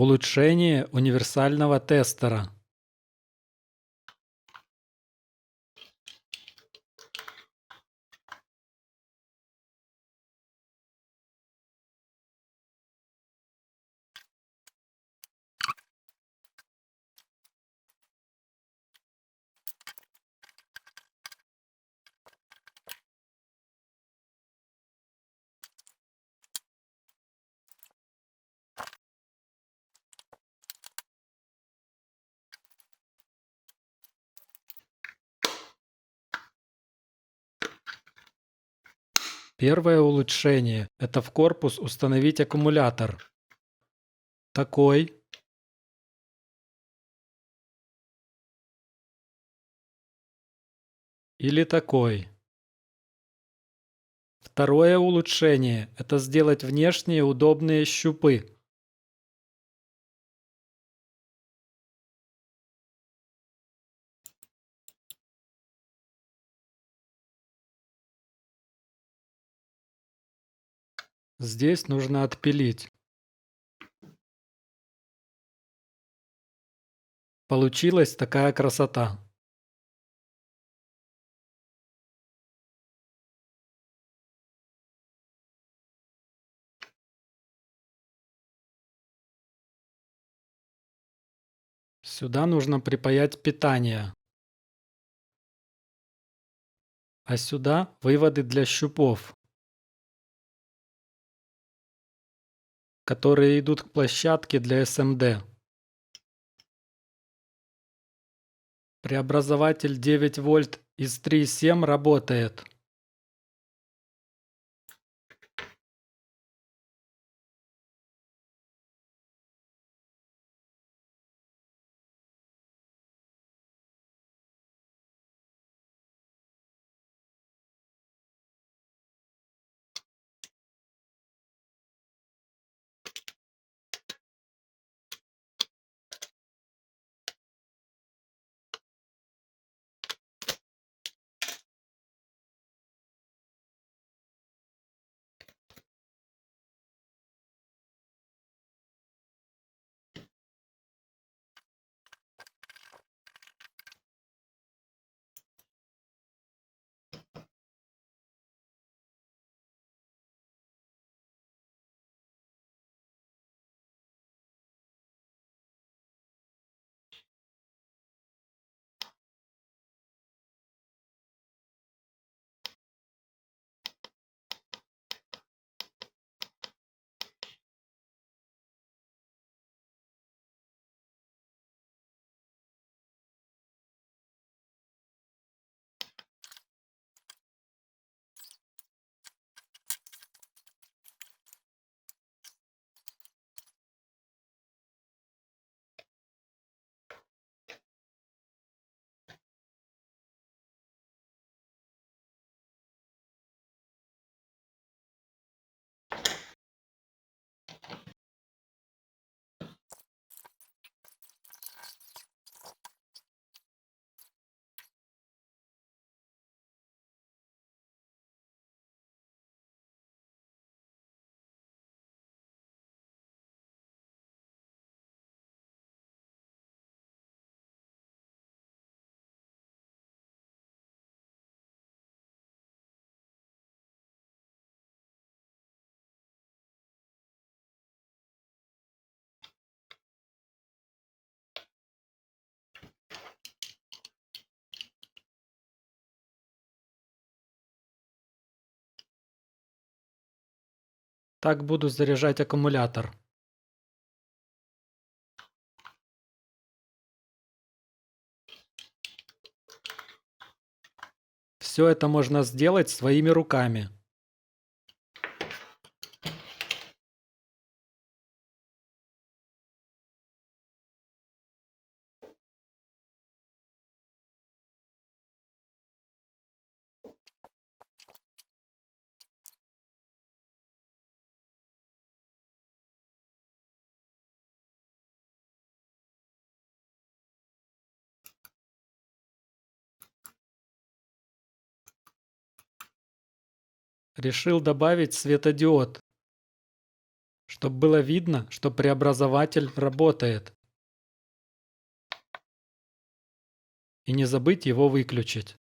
Улучшение универсального тестера. Первое улучшение – это в корпус установить аккумулятор. Такой. Или такой. Второе улучшение – это сделать внешние удобные щупы. Здесь нужно отпилить. Получилась такая красота. Сюда нужно припаять питание. А сюда выводы для щупов, которые идут к площадке для SMD. Преобразователь 9 вольт из 3,7 работает. Так буду заряжать аккумулятор. Все это можно сделать своими руками. Решил добавить светодиод, Чтобы было видно, что преобразователь работает. И не забыть его выключить.